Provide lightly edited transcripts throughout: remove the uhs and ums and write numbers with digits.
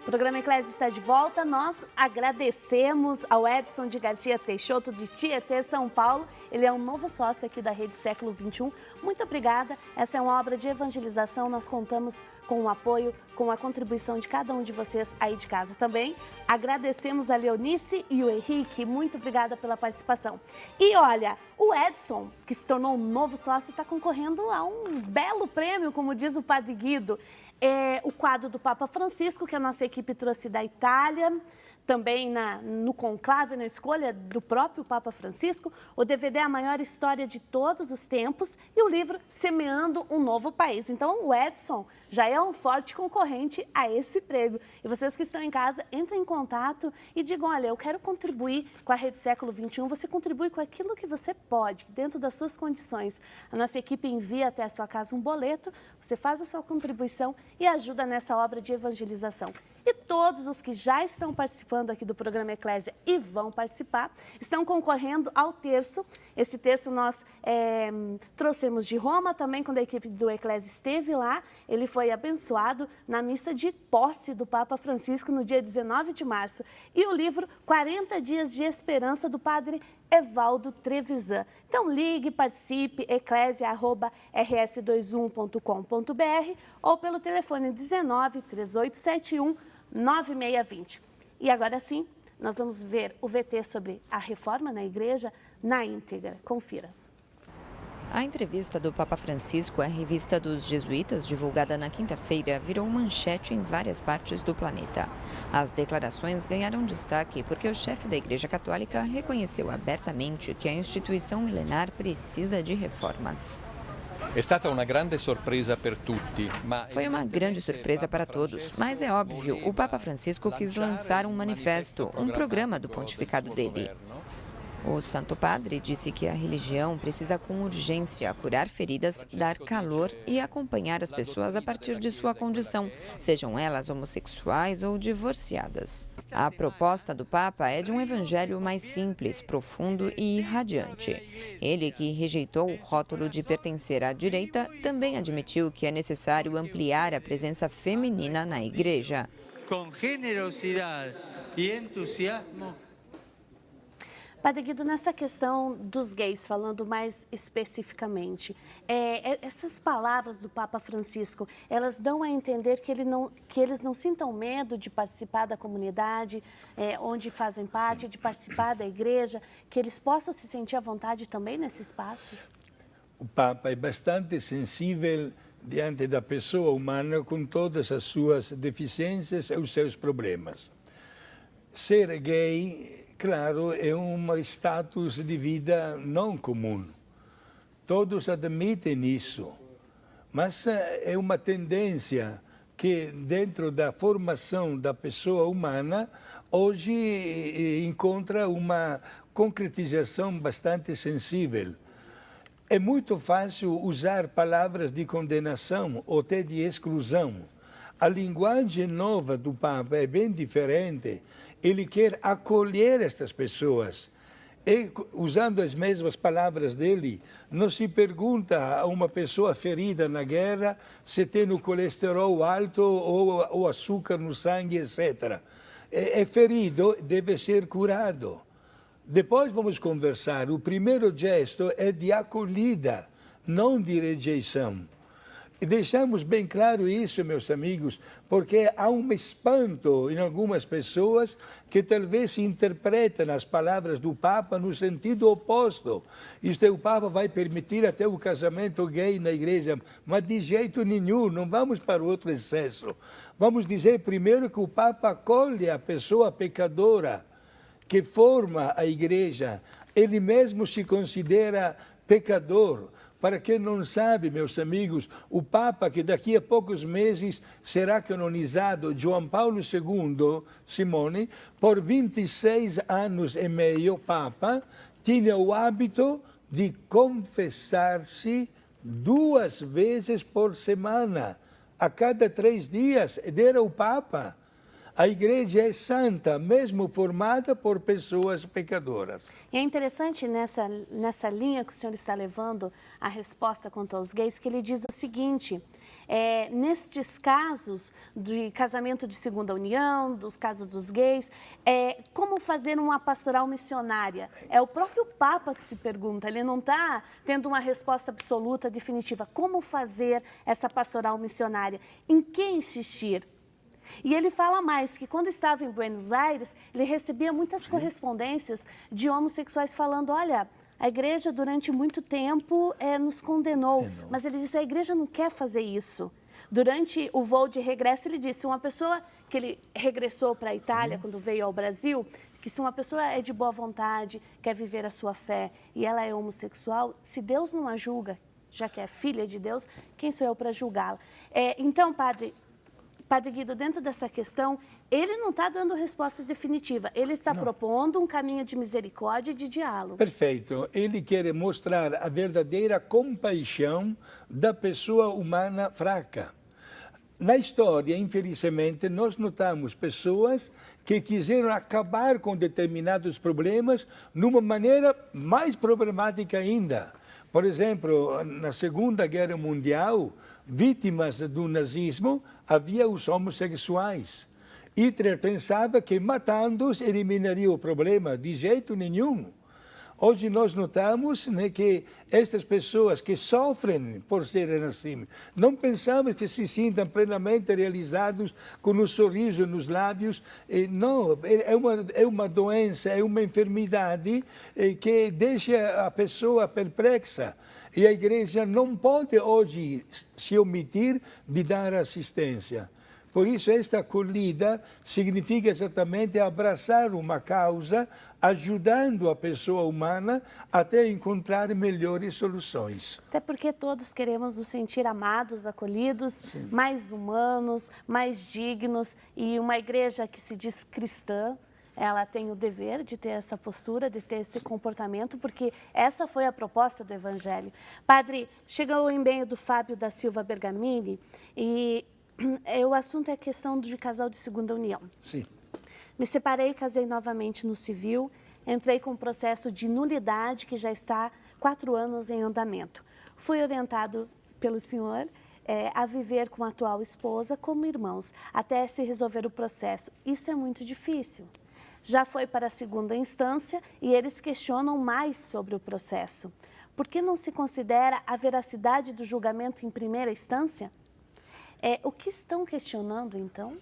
O programa Eclésia está de volta. Nós agradecemos ao Edson de Garcia Teixoto, de Tietê, São Paulo. Ele é um novo sócio aqui da Rede Século XXI. Muito obrigada. Essa é uma obra de evangelização. Nós contamos com o apoio, com a contribuição de cada um de vocês aí de casa também. Agradecemos a Leonice e o Henrique. Muito obrigada pela participação. E olha, o Edson, que se tornou um novo sócio, está concorrendo a um belo prêmio, como diz o Padre Guido. É o quadro do Papa Francisco, que a nossa equipe trouxe da Itália, também no conclave, na escolha do próprio Papa Francisco, o DVD A Maior História de Todos os Tempos e o livro Semeando um Novo País. Então, o Edson já é um forte concorrente a esse prêmio. E vocês que estão em casa, entrem em contato e digam, olha, eu quero contribuir com a Rede Século XXI. Você contribui com aquilo que você pode, dentro das suas condições. A nossa equipe envia até a sua casa um boleto, você faz a sua contribuição e ajuda nessa obra de evangelização. E todos os que já estão participando aqui do programa Eclésia e vão participar, estão concorrendo ao terço. Esse terço nós trouxemos de Roma também, quando a equipe do Eclésia esteve lá. Ele foi abençoado na missa de posse do Papa Francisco no dia 19 de março. E o livro 40 Dias de Esperança, do padre Evaldo Trevisan. Então ligue, participe, eclesia@rs21.com.br ou pelo telefone 19 3871 9620. E agora sim, nós vamos ver o VT sobre a reforma na igreja na íntegra. Confira. A entrevista do Papa Francisco à revista dos jesuítas, divulgada na quinta-feira, virou manchete em várias partes do planeta. As declarações ganharam destaque porque o chefe da Igreja Católica reconheceu abertamente que a instituição milenar precisa de reformas. Foi uma grande surpresa para todos, mas é óbvio, o Papa Francisco quis lançar um manifesto, um programa do pontificado dele. O Santo Padre disse que a religião precisa com urgência curar feridas, dar calor e acompanhar as pessoas a partir de sua condição, sejam elas homossexuais ou divorciadas. A proposta do Papa é de um evangelho mais simples, profundo e irradiante. Ele, que rejeitou o rótulo de pertencer à direita, também admitiu que é necessário ampliar a presença feminina na igreja. Com generosidade e entusiasmo. Padre Guido, nessa questão dos gays, falando mais especificamente, essas palavras do Papa Francisco, elas dão a entender que eles não sintam medo de participar da comunidade onde fazem parte, de participar da igreja, que eles possam se sentir à vontade também nesse espaço? O Papa é bastante sensível diante da pessoa humana com todas as suas deficiências e os seus problemas. Ser gay, claro, é um status de vida não comum. Todos admitem isso, mas é uma tendência que dentro da formação da pessoa humana hoje encontra uma concretização bastante sensível. É muito fácil usar palavras de condenação ou até de exclusão. A linguagem nova do Papa é bem diferente. Ele quer acolher estas pessoas. E, usando as mesmas palavras dele, não se pergunta a uma pessoa ferida na guerra se tem o colesterol alto ou o açúcar no sangue, etc. É ferido, deve ser curado. Depois vamos conversar. O primeiro gesto é de acolhida, não de rejeição. E deixamos bem claro isso, meus amigos, porque há um espanto em algumas pessoas que talvez interpretam as palavras do Papa no sentido oposto. Isto é, o Papa vai permitir até o casamento gay na igreja, mas de jeito nenhum, não vamos para outro excesso. Vamos dizer primeiro que o Papa acolhe a pessoa pecadora que forma a igreja. Ele mesmo se considera pecador. Para quem não sabe, meus amigos, o Papa, que daqui a poucos meses será canonizado, João Paulo II, Simone, por 26 anos e meio, Papa, tinha o hábito de confessar-se 2 vezes por semana, a cada 3 dias. Ele era o Papa. A igreja é santa, mesmo formada por pessoas pecadoras. E é interessante nessa linha que o senhor está levando a resposta quanto aos gays, que ele diz o seguinte: nestes casos de casamento de segunda união, dos casos dos gays, como fazer uma pastoral missionária? É o próprio Papa que se pergunta, ele não está tendo uma resposta absoluta, definitiva. Como fazer essa pastoral missionária? Em que insistir? E ele fala mais, que quando estava em Buenos Aires, ele recebia muitas correspondências de homossexuais falando, olha, a igreja durante muito tempo nos condenou, mas ele disse, a igreja não quer fazer isso. Durante o voo de regresso, ele disse, uma pessoa que ele regressou para a Itália, quando veio ao Brasil, que se uma pessoa é de boa vontade, quer viver a sua fé e ela é homossexual, se Deus não a julga, já que é filha de Deus, quem sou eu para julgá-la? Então, Padre Guido, dentro dessa questão, ele não está dando respostas definitivas, ele está propondo um caminho de misericórdia e de diálogo. Perfeito. Ele quer mostrar a verdadeira compaixão da pessoa humana fraca. Na história, infelizmente, nós notamos pessoas que quiseram acabar com determinados problemas numa maneira mais problemática ainda. Por exemplo, na Segunda Guerra Mundial, vítimas do nazismo, havia os homossexuais. Hitler pensava que matando-os eliminaria o problema, de jeito nenhum. Hoje nós notamos, né, que estas pessoas que sofrem por serem assim, não pensamos que se sintam plenamente realizados com um sorriso nos lábios. Não, é uma doença, é uma enfermidade que deixa a pessoa perplexa. E a igreja não pode hoje se omitir de dar assistência. Por isso, esta acolhida significa exatamente abraçar uma causa, ajudando a pessoa humana até encontrar melhores soluções. Até porque todos queremos nos sentir amados, acolhidos, sim, mais humanos, mais dignos. E uma igreja que se diz cristã, ela tem o dever de ter essa postura, de ter esse comportamento, porque essa foi a proposta do Evangelho. Padre, chegou o e-mail do Fábio da Silva Bergamini e o assunto é a questão de casal de segunda união. Sim. Me separei e casei novamente no civil, entrei com um processo de nulidade que já está 4 anos em andamento. Fui orientado pelo senhor a viver com a atual esposa como irmãos, até se resolver o processo. Isso é muito difícil. Já foi para a segunda instância e eles questionam mais sobre o processo. Por que não se considera a veracidade do julgamento em primeira instância? O que estão questionando, então?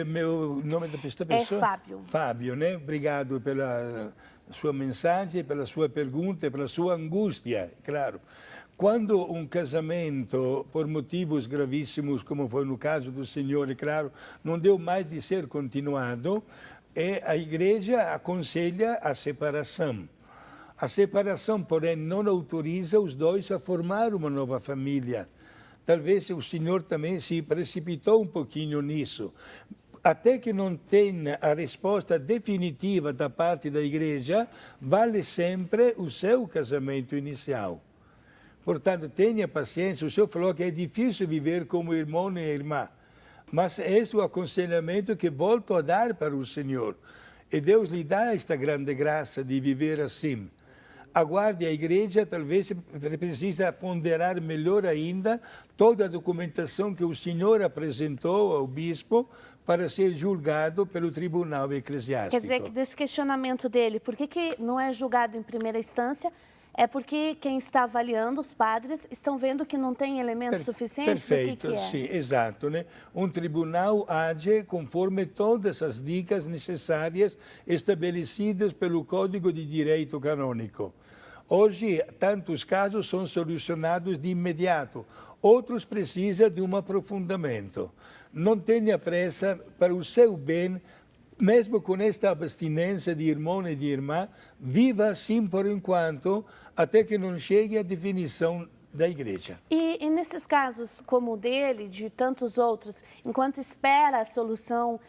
Meu nome desta pessoa? É Fábio. Fábio, né? Obrigado pela sua mensagem, pela sua pergunta, pela sua angústia, claro. Quando um casamento, por motivos gravíssimos, como foi no caso do senhor, é claro, não deu mais de ser continuado, a igreja aconselha a separação. A separação, porém, não autoriza os dois a formar uma nova família. Talvez o senhor também se precipitou um pouquinho nisso. Até que não tenha a resposta definitiva da parte da igreja, vale sempre o seu casamento inicial. Portanto, tenha paciência. O senhor falou que é difícil viver como irmão e irmã, mas esse é o aconselhamento que volto a dar para o senhor. E Deus lhe dá esta grande graça de viver assim. Aguarde a igreja, talvez precisa ponderar melhor ainda toda a documentação que o senhor apresentou ao bispo para ser julgado pelo tribunal eclesiástico. Quer dizer que desse questionamento dele, por que não é julgado em primeira instância, é porque quem está avaliando, os padres, estão vendo que não tem elementos suficientes? Perfeito, que é? Sim, exato. Né? Um tribunal age conforme todas as dicas necessárias estabelecidas pelo Código de Direito Canônico. Hoje, tantos casos são solucionados de imediato, outros precisam de um aprofundamento. Não tenha pressa para o seu bem, mesmo com esta abstinência de irmão e de irmã, viva assim por enquanto, até que não chegue a definição da igreja. E nesses casos como o dele, de tantos outros, enquanto espera a solução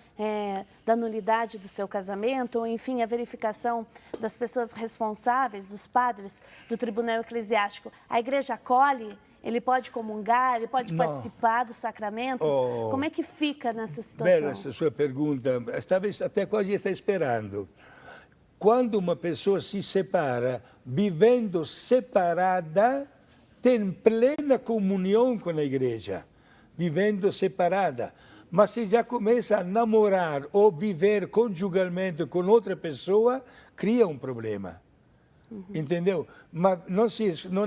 da nulidade do seu casamento, ou enfim, a verificação das pessoas responsáveis, dos padres do tribunal eclesiástico, a igreja acolhe Ele pode comungar, ele pode participar dos sacramentos? Como é que fica nessa situação? Bela essa sua pergunta, talvez até quase está esperando. Quando uma pessoa se separa, vivendo separada, tem plena comunhão com a igreja, vivendo separada. Mas se já começa a namorar ou viver conjugalmente com outra pessoa, cria um problema. Entendeu? Mas não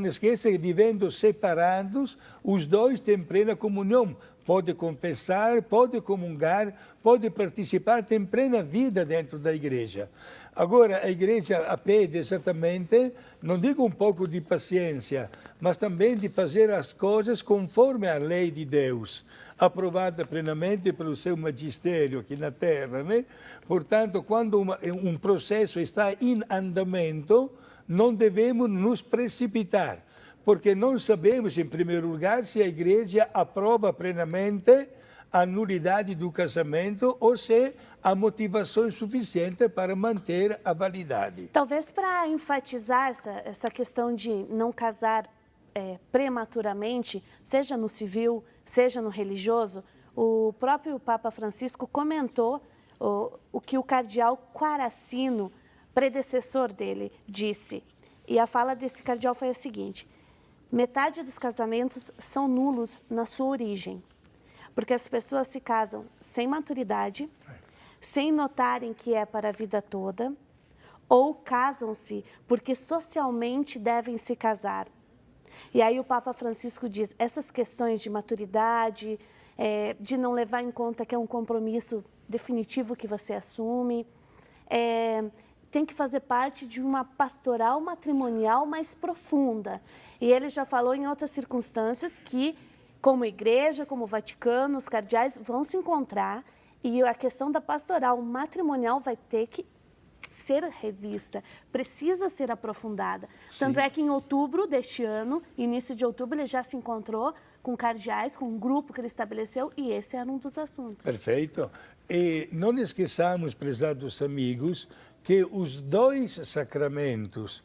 esqueça que vivendo separados, os dois têm plena comunhão. Pode confessar, pode comungar, pode participar, tem plena vida dentro da igreja. Agora, a igreja pede exatamente, não digo um pouco de paciência, mas também de fazer as coisas conforme a lei de Deus, aprovada plenamente pelo seu magistério aqui na terra, né? Portanto, quando um processo está em andamento, não devemos nos precipitar, porque não sabemos, em primeiro lugar, se a igreja aprova plenamente a nulidade do casamento ou se há motivação suficiente para manter a validade. Talvez para enfatizar essa questão de não casar prematuramente, seja no civil, seja no religioso, o próprio Papa Francisco comentou o que o cardeal Quaracino, predecessor dele, disse. E a fala desse cardeal foi a seguinte: metade dos casamentos são nulos na sua origem, porque as pessoas se casam sem maturidade, sem notarem que é para a vida toda, ou casam-se porque socialmente devem se casar. E aí o Papa Francisco diz, essas questões de maturidade, de não levar em conta que é um compromisso definitivo que você assume, tem que fazer parte de uma pastoral matrimonial mais profunda. E ele já falou em outras circunstâncias que, como igreja, como Vaticano, os cardeais vão se encontrar e a questão da pastoral matrimonial vai ter que ser revista, precisa ser aprofundada. Sim. Tanto é que em outubro deste ano, início de outubro, ele já se encontrou com cardeais, com um grupo que ele estabeleceu, e esse era um dos assuntos. Perfeito. E não esqueçamos, prezados amigos, que os dois sacramentos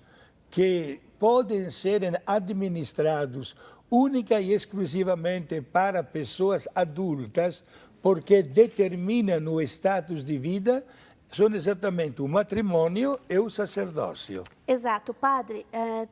que podem ser administrados única e exclusivamente para pessoas adultas, porque determinam o status de vida, são exatamente o matrimônio e o sacerdócio. Exato. Padre,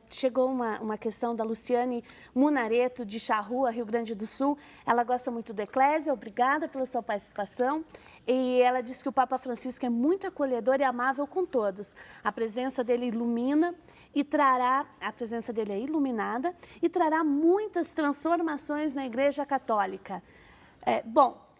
chegou uma questão da Luciane Munareto, de Charrua, Rio Grande do Sul. Ela gosta muito do Eclésia, obrigada pela sua participação. E ela diz que o Papa Francisco é muito acolhedor e amável com todos. A presença dele ilumina e trará, a presença dele é iluminada e trará muitas transformações na Igreja Católica.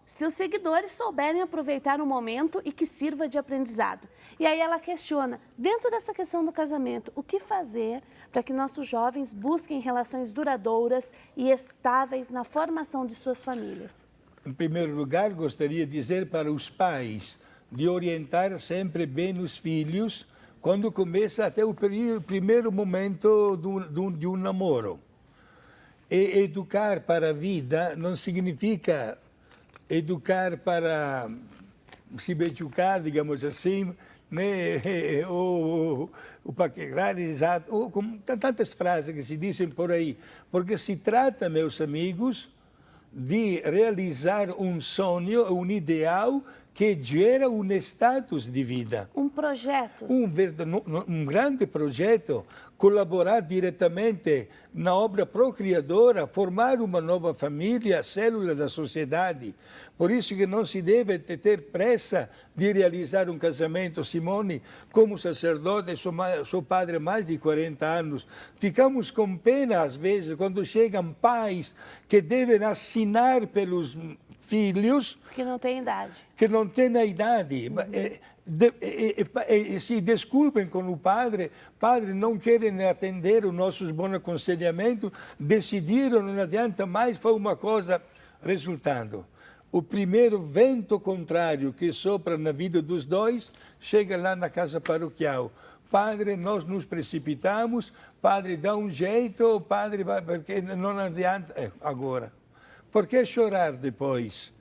Se os seguidores souberem aproveitar o momento e que sirva de aprendizado. E aí ela questiona, dentro dessa questão do casamento, o que fazer para que nossos jovens busquem relações duradouras e estáveis na formação de suas famílias? Em primeiro lugar, gostaria de dizer para os pais de orientar sempre bem os filhos quando começa até o primeiro momento de um namoro. E educar para a vida não significa educar para se educar, digamos assim, né? ou paquerar, ou com tantas frases que se dizem por aí. Porque se trata, meus amigos, de realizar um sonho, um ideal que gera um status de vida. Um projeto. Um grande projeto, colaborar diretamente na obra procriadora, formar uma nova família, célula da sociedade. Por isso que não se deve ter pressa de realizar um casamento. Simone, como sacerdote, sou padre há mais de 40 anos. Ficamos com pena, às vezes, quando chegam pais que devem assinar pelos filhos que não têm idade. Que não têm a idade. Se desculpem com o padre, não querem atender os nossos bons aconselhamentos, decidiram, não adianta mais, foi uma coisa. Resultado, o primeiro vento contrário que sopra na vida dos dois, chega lá na casa paroquial. Padre, nós nos precipitamos, padre, dá um jeito, padre, vai, porque não adianta. Agora. Por que chorar depois?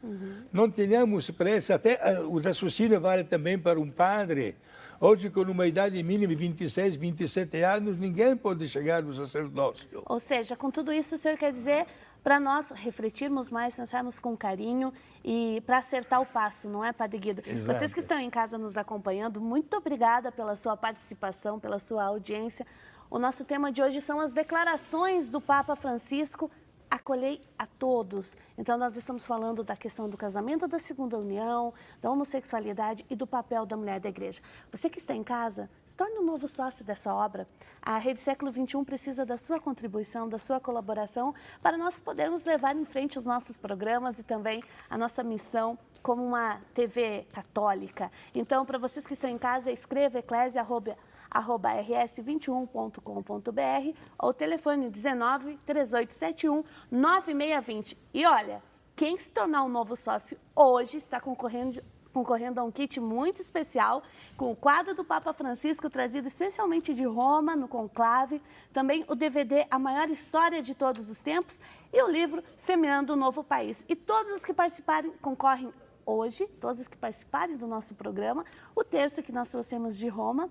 Não tenhamos pressa, até o raciocínio vale também para um padre. Hoje, com uma idade mínima de 26, 27 anos, ninguém pode chegar ao sacerdócio. Ou seja, com tudo isso, o senhor quer dizer para nós refletirmos mais, pensarmos com carinho e para acertar o passo, não é, Padre Guido? Exato. Vocês que estão em casa nos acompanhando, muito obrigada pela sua participação, pela sua audiência. O nosso tema de hoje são as declarações do Papa Francisco. Acolhei a todos. Então, nós estamos falando da questão do casamento, da segunda união, da homossexualidade e do papel da mulher da igreja. Você que está em casa, se torne um novo sócio dessa obra. A Rede Século XXI precisa da sua contribuição, da sua colaboração, para nós podermos levar em frente os nossos programas e também a nossa missão como uma TV católica. Então, para vocês que estão em casa, escreva @rs21.com.br ou telefone 19 3871 9620. E olha, quem se tornar um novo sócio hoje está concorrendo a um kit muito especial, com o quadro do Papa Francisco, trazido especialmente de Roma, no conclave, também o DVD A Maior História de Todos os Tempos e o livro Semeando um Novo País. E todos os que participarem concorrem hoje, todos os que participarem do nosso programa, o terço que nós trouxemos de Roma,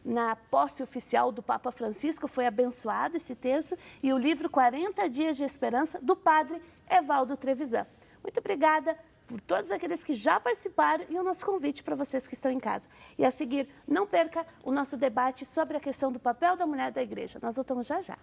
na posse oficial do Papa Francisco, foi abençoado esse terço, e o livro 40 Dias de Esperança, do padre Evaldo Trevisan. Muito obrigada por todos aqueles que já participaram e o nosso convite para vocês que estão em casa. E a seguir, não perca o nosso debate sobre a questão do papel da mulher da igreja. Nós voltamos já já.